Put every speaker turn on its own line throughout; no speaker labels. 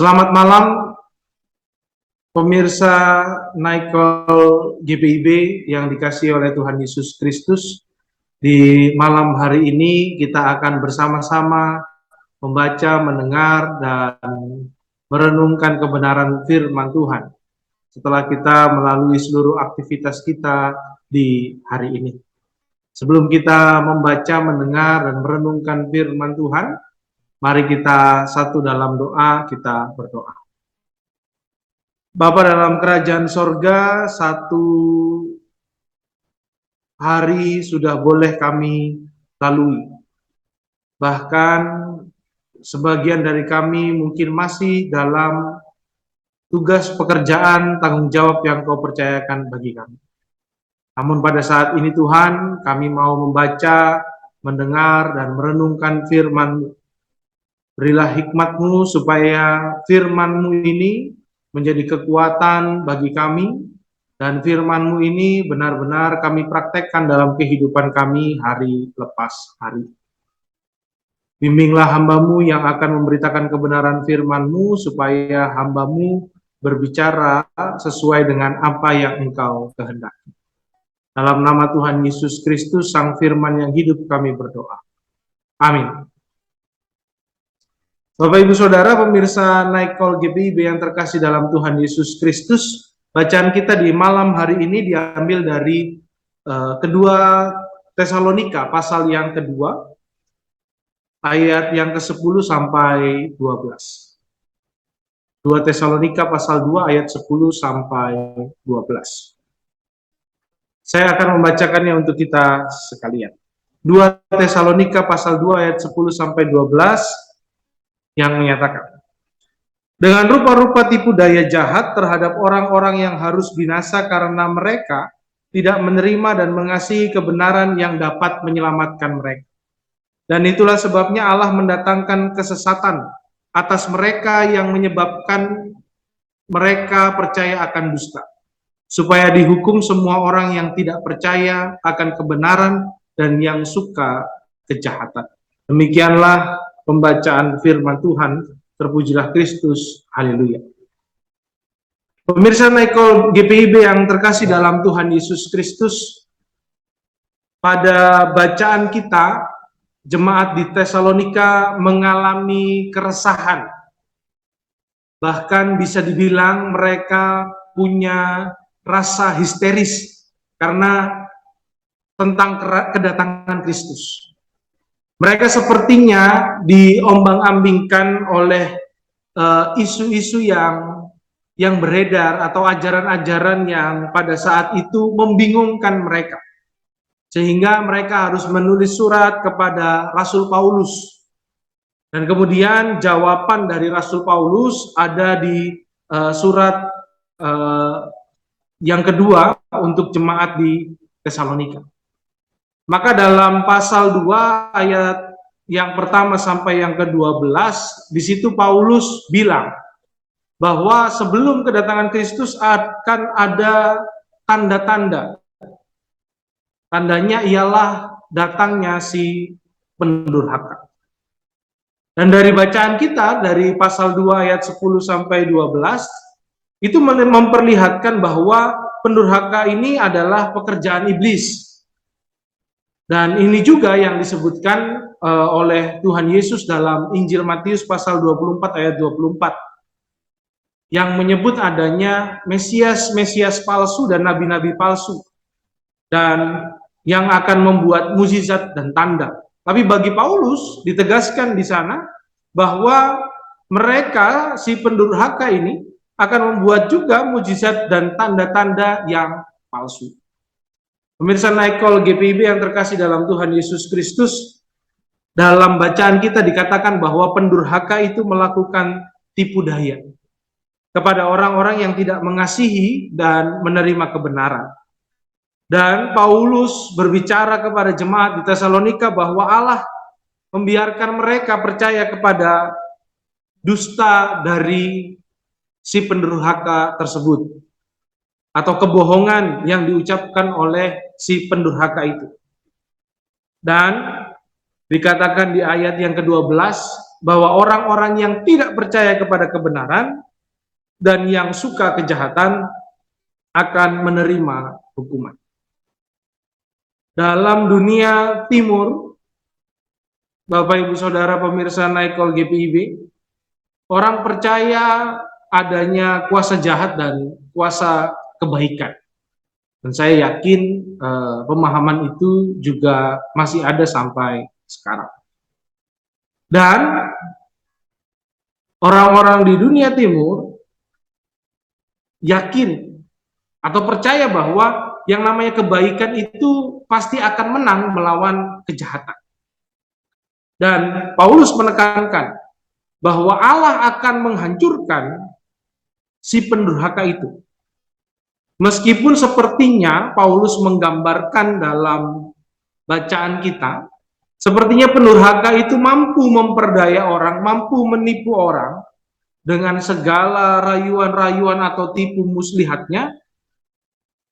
Selamat malam pemirsa Naikol GPIB yang dikasihi oleh Tuhan Yesus Kristus. Di malam hari ini kita akan bersama-sama membaca, mendengar, dan merenungkan kebenaran firman Tuhan setelah kita melalui seluruh aktivitas kita di hari ini. Sebelum kita membaca, mendengar, dan merenungkan firman Tuhan, mari kita satu dalam doa, kita berdoa. Bapa dalam kerajaan sorga, satu hari sudah boleh kami lalui. Bahkan sebagian dari kami mungkin masih dalam tugas pekerjaan, tanggung jawab yang Kau percayakan bagi kami. Namun pada saat ini Tuhan, kami mau membaca, mendengar, dan merenungkan firman-Mu. Berilah hikmat-Mu supaya firman-Mu ini menjadi kekuatan bagi kami, dan firman-Mu ini benar-benar kami praktekkan dalam kehidupan kami hari lepas hari. Bimbinglah hamba-Mu yang akan memberitakan kebenaran firman-Mu, supaya hamba-Mu berbicara sesuai dengan apa yang Engkau kehendaki. Dalam nama Tuhan Yesus Kristus, Sang Firman yang hidup, kami berdoa. Amin. Bapak Ibu Saudara pemirsa Naikol GPIB yang terkasih dalam Tuhan Yesus Kristus, bacaan kita di malam hari ini diambil dari kedua Tesalonika pasal yang kedua, ayat yang ke-10 sampai 12. 2 Tesalonika pasal 2 ayat 10 sampai 12. Saya akan membacakannya untuk kita sekalian. 2 Tesalonika pasal 2 ayat 10 sampai 12 yang menyatakan, dengan rupa-rupa tipu daya jahat terhadap orang-orang yang harus binasa karena mereka tidak menerima dan mengasihi kebenaran yang dapat menyelamatkan mereka. Dan itulah sebabnya Allah mendatangkan kesesatan atas mereka yang menyebabkan mereka percaya akan dusta, supaya dihukum semua orang yang tidak percaya akan kebenaran dan yang suka kejahatan. Demikianlah pembacaan firman Tuhan. Terpujilah Kristus. Haleluya. Pemirsa Naikol GPIB yang terkasih dalam Tuhan Yesus Kristus, pada bacaan kita, jemaat di Tesalonika mengalami keresahan. Bahkan bisa dibilang mereka punya rasa histeris karena tentang kedatangan Kristus. Mereka sepertinya diombang-ambingkan oleh isu-isu yang beredar atau ajaran-ajaran yang pada saat itu membingungkan mereka. Sehingga mereka harus menulis surat kepada Rasul Paulus. Dan kemudian jawaban dari Rasul Paulus ada di surat yang kedua untuk jemaat di Tesalonika. Maka dalam pasal 2 ayat yang pertama sampai yang ke-12, di situ Paulus bilang bahwa sebelum kedatangan Kristus akan ada tanda-tanda. Tandanya ialah datangnya si pendurhaka. Dan dari bacaan kita, dari pasal 2 ayat 10 sampai 12, itu memperlihatkan bahwa pendurhaka ini adalah pekerjaan iblis. Dan ini juga yang disebutkan oleh Tuhan Yesus dalam Injil Matius pasal 24 ayat 24. Yang menyebut adanya Mesias palsu dan nabi-nabi palsu. Dan yang akan membuat mukjizat dan tanda. Tapi bagi Paulus ditegaskan di sana bahwa mereka, si pendurhaka ini, akan membuat juga mukjizat dan tanda-tanda yang palsu. Pemirsa Naikol GPIB yang terkasih dalam Tuhan Yesus Kristus, dalam bacaan kita dikatakan bahwa pendurhaka itu melakukan tipu daya kepada orang-orang yang tidak mengasihi dan menerima kebenaran. Dan Paulus berbicara kepada jemaat di Tesalonika bahwa Allah membiarkan mereka percaya kepada dusta dari si pendurhaka tersebut, atau kebohongan yang diucapkan oleh si pendurhaka itu. Dan dikatakan di ayat yang ke-12, bahwa orang-orang yang tidak percaya kepada kebenaran dan yang suka kejahatan akan menerima hukuman. Dalam dunia timur, Bapak Ibu Saudara pemirsa Naikol GPIB, orang percaya adanya kuasa jahat dan kuasa kebaikan. Dan saya yakin pemahaman itu juga masih ada sampai sekarang. Dan orang-orang di dunia timur yakin atau percaya bahwa yang namanya kebaikan itu pasti akan menang melawan kejahatan. Dan Paulus menekankan bahwa Allah akan menghancurkan si pendurhaka itu. Meskipun sepertinya Paulus menggambarkan dalam bacaan kita, sepertinya pendurhaka itu mampu memperdaya orang, mampu menipu orang dengan segala rayuan-rayuan atau tipu muslihatnya.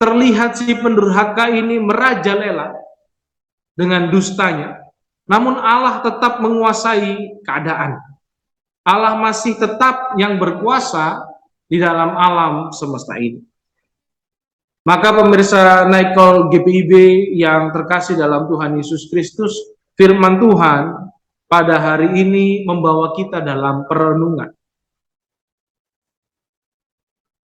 Terlihat si pendurhaka ini merajalela dengan dustanya, namun Allah tetap menguasai keadaan. Allah masih tetap yang berkuasa di dalam alam semesta ini. Maka pemirsa Naikol GPIB yang terkasih dalam Tuhan Yesus Kristus, firman Tuhan pada hari ini membawa kita dalam perenungan.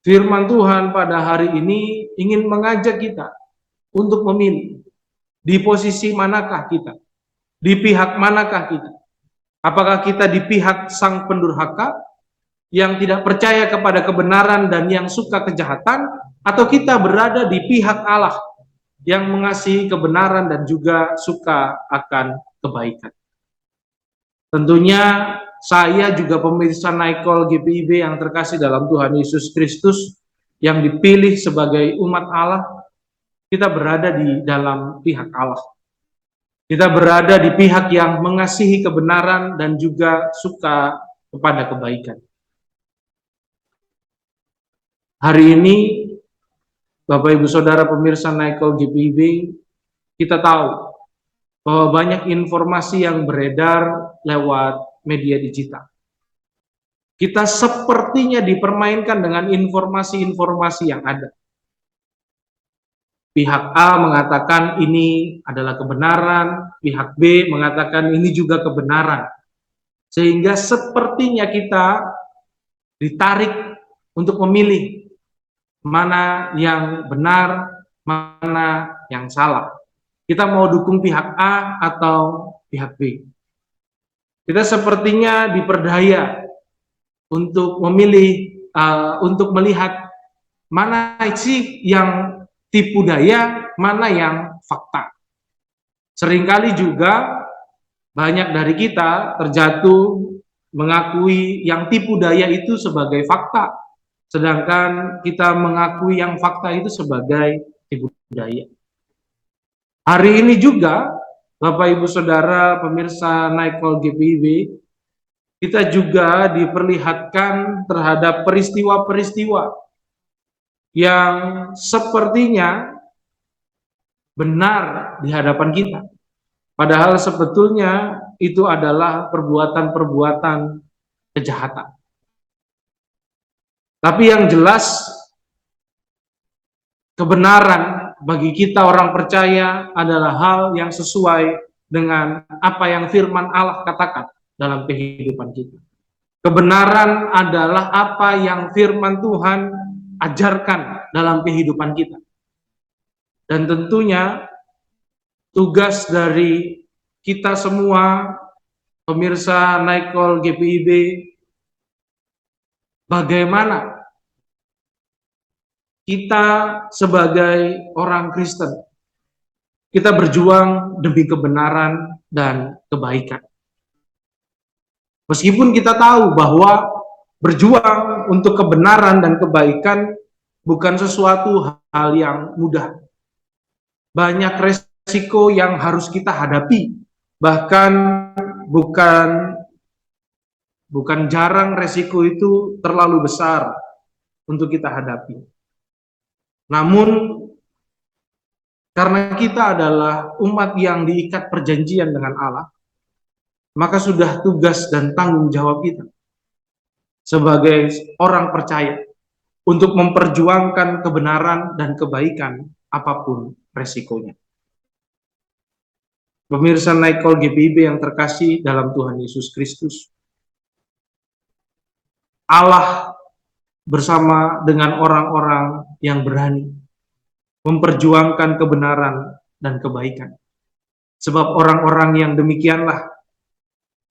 Firman Tuhan pada hari ini ingin mengajak kita untuk memilih di posisi manakah kita, di pihak manakah kita. Apakah kita di pihak sang pendurhaka yang tidak percaya kepada kebenaran dan yang suka kejahatan, atau kita berada di pihak Allah yang mengasihi kebenaran dan juga suka akan kebaikan. Tentunya saya juga pemirsa Naikol GPIB yang terkasih dalam Tuhan Yesus Kristus yang dipilih sebagai umat Allah, kita berada di dalam pihak Allah. Kita berada di pihak yang mengasihi kebenaran dan juga suka kepada kebaikan. Hari ini, Bapak Ibu Saudara pemirsa Naikol GPIB, kita tahu bahwa banyak informasi yang beredar lewat media digital. Kita sepertinya dipermainkan dengan informasi-informasi yang ada. Pihak A mengatakan ini adalah kebenaran, pihak B mengatakan ini juga kebenaran. Sehingga sepertinya kita ditarik untuk memilih mana yang benar, mana yang salah. Kita mau dukung pihak A atau pihak B. Kita sepertinya diperdaya untuk memilih, untuk melihat mana sih yang tipu daya, mana yang fakta. Seringkali juga banyak dari kita terjatuh mengakui yang tipu daya itu sebagai fakta, sedangkan kita mengakui yang fakta itu sebagai tipu daya. Hari ini juga, Bapak Ibu Saudara pemirsa Naikol GPIB, kita juga diperlihatkan terhadap peristiwa-peristiwa yang sepertinya benar di hadapan kita. Padahal sebetulnya itu adalah perbuatan-perbuatan kejahatan. Tapi yang jelas, kebenaran bagi kita orang percaya adalah hal yang sesuai dengan apa yang firman Allah katakan dalam kehidupan kita. Kebenaran adalah apa yang firman Tuhan ajarkan dalam kehidupan kita. Dan tentunya tugas dari kita semua, pemirsa Naikol GPIB, bagaimana kita sebagai orang Kristen, kita berjuang demi kebenaran dan kebaikan. Meskipun kita tahu bahwa berjuang untuk kebenaran dan kebaikan bukan sesuatu hal yang mudah. Banyak resiko yang harus kita hadapi, bahkan bukan jarang resiko itu terlalu besar untuk kita hadapi. Namun karena kita adalah umat yang diikat perjanjian dengan Allah, maka sudah tugas dan tanggung jawab kita sebagai orang percaya untuk memperjuangkan kebenaran dan kebaikan apapun resikonya. Pemirsa Naikol GPIB yang terkasih dalam Tuhan Yesus Kristus, Allah bersama dengan orang-orang yang berani memperjuangkan kebenaran dan kebaikan. Sebab orang-orang yang demikianlah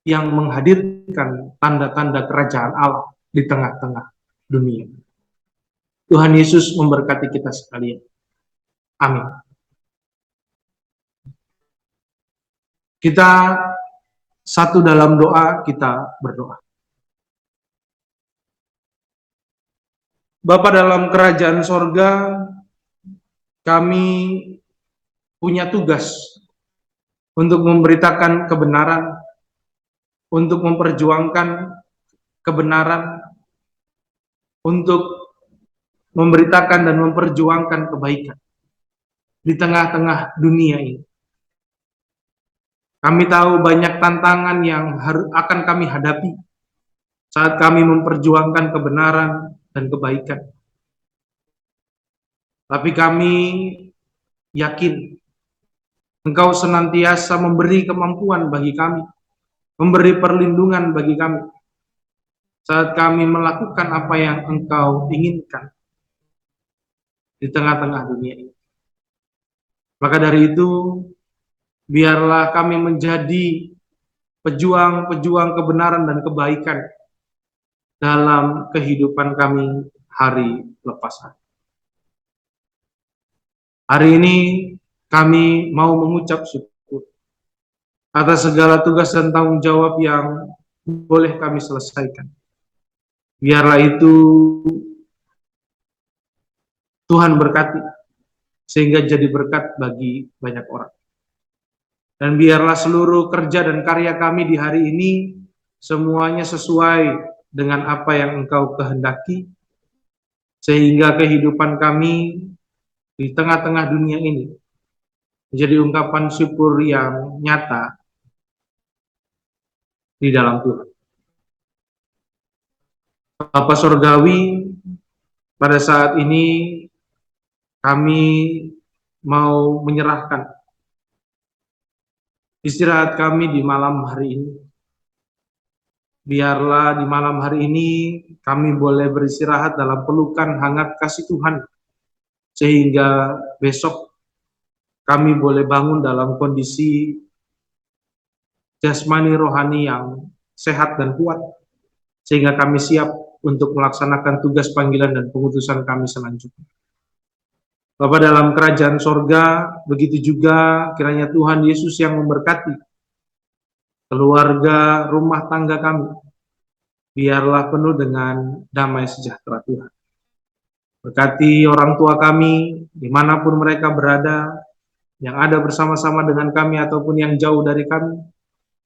yang menghadirkan tanda-tanda kerajaan Allah di tengah-tengah dunia. Tuhan Yesus memberkati kita sekalian. Amin. Kita satu dalam doa, kita berdoa. Bapa dalam kerajaan sorga, kami punya tugas untuk memberitakan kebenaran, untuk memperjuangkan kebenaran, untuk memberitakan dan memperjuangkan kebaikan di tengah-tengah dunia ini. Kami tahu banyak tantangan yang akan kami hadapi saat kami memperjuangkan kebenaran dan kebaikan. Tapi kami yakin Engkau senantiasa memberi kemampuan bagi kami, memberi perlindungan bagi kami saat kami melakukan apa yang Engkau inginkan di tengah-tengah dunia ini. Maka dari itu, biarlah kami menjadi pejuang-pejuang kebenaran dan kebaikan dalam kehidupan kami hari lepas hari. Hari ini kami mau mengucap syukur atas segala tugas dan tanggung jawab yang boleh kami selesaikan. Biarlah itu Tuhan berkati, sehingga jadi berkat bagi banyak orang. Dan biarlah seluruh kerja dan karya kami di hari ini semuanya sesuai dengan apa yang Engkau kehendaki, sehingga kehidupan kami di tengah-tengah dunia ini menjadi ungkapan syukur yang nyata di dalam Tuhan. Bapa Sorgawi, pada saat ini kami mau menyerahkan istirahat kami di malam hari ini. Biarlah di malam hari ini kami boleh beristirahat dalam pelukan hangat kasih Tuhan, sehingga besok kami boleh bangun dalam kondisi jasmani rohani yang sehat dan kuat, sehingga kami siap untuk melaksanakan tugas panggilan dan pengutusan kami selanjutnya. Bapa dalam kerajaan sorga, begitu juga kiranya Tuhan Yesus yang memberkati keluarga, rumah tangga kami. Biarlah penuh dengan damai sejahtera Tuhan. Berkati orang tua kami, dimanapun mereka berada, yang ada bersama-sama dengan kami ataupun yang jauh dari kami,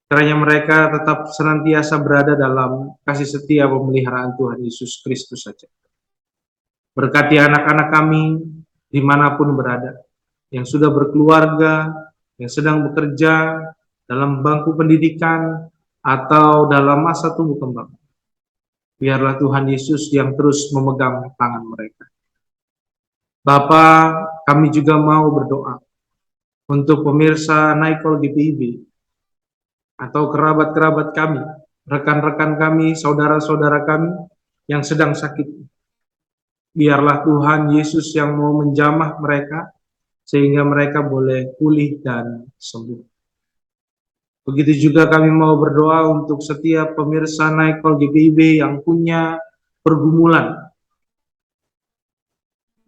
kiranya mereka tetap senantiasa berada dalam kasih setia pemeliharaan Tuhan Yesus Kristus saja. Berkati anak-anak kami, dimanapun berada, yang sudah berkeluarga, yang sedang bekerja, dalam bangku pendidikan, atau dalam masa tumbuh kembang. Biarlah Tuhan Yesus yang terus memegang tangan mereka. Bapa, kami juga mau berdoa untuk pemirsa Naikol GPIB, atau kerabat-kerabat kami, rekan-rekan kami, saudara-saudara kami yang sedang sakit. Biarlah Tuhan Yesus yang mau menjamah mereka, sehingga mereka boleh pulih dan sembuh. Begitu juga kami mau berdoa untuk setiap pemirsa Naikol GPIB yang punya pergumulan.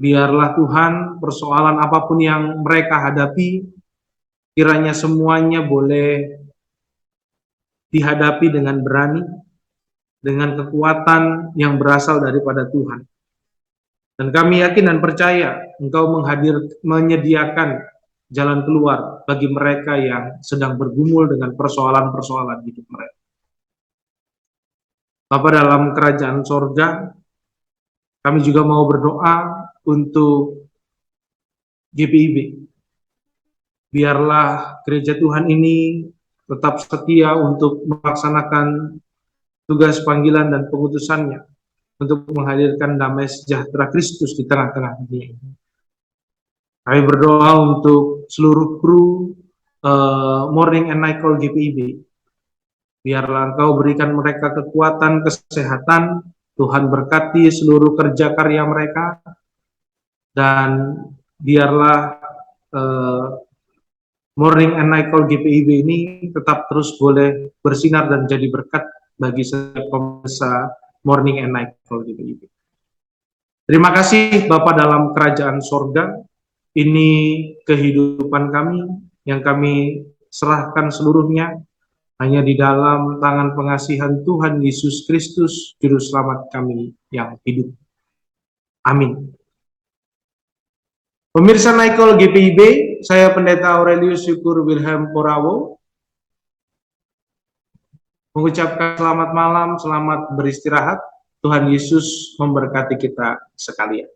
Biarlah Tuhan, persoalan apapun yang mereka hadapi, kiranya semuanya boleh dihadapi dengan berani, dengan kekuatan yang berasal daripada Tuhan. Dan kami yakin dan percaya Engkau menyediakan jalan keluar bagi mereka yang sedang bergumul dengan persoalan-persoalan hidup mereka. Bapa dalam kerajaan sorga, kami juga mau berdoa untuk GPIB. Biarlah gereja Tuhan ini tetap setia untuk melaksanakan tugas panggilan dan pengutusannya untuk menghadirkan damai sejahtera Kristus di tengah-tengah dunia ini. Kami berdoa untuk seluruh kru Morning and Night Call GPIB. Biarlah Engkau berikan mereka kekuatan, kesehatan, Tuhan berkati seluruh kerja karya mereka, dan biarlah Morning and Night Call GPIB ini tetap terus boleh bersinar dan jadi berkat bagi setiap pemirsa Morning and Night Call GPIB. Terima kasih Bapa dalam kerajaan sorga, ini kehidupan kami yang kami serahkan seluruhnya hanya di dalam tangan pengasihan Tuhan Yesus Kristus, Juru Selamat kami yang hidup. Amin. Pemirsa Night Call GPIB, saya Pendeta Aurelius Syukur Wilhelm Porawo, mengucapkan selamat malam, selamat beristirahat. Tuhan Yesus memberkati kita sekalian.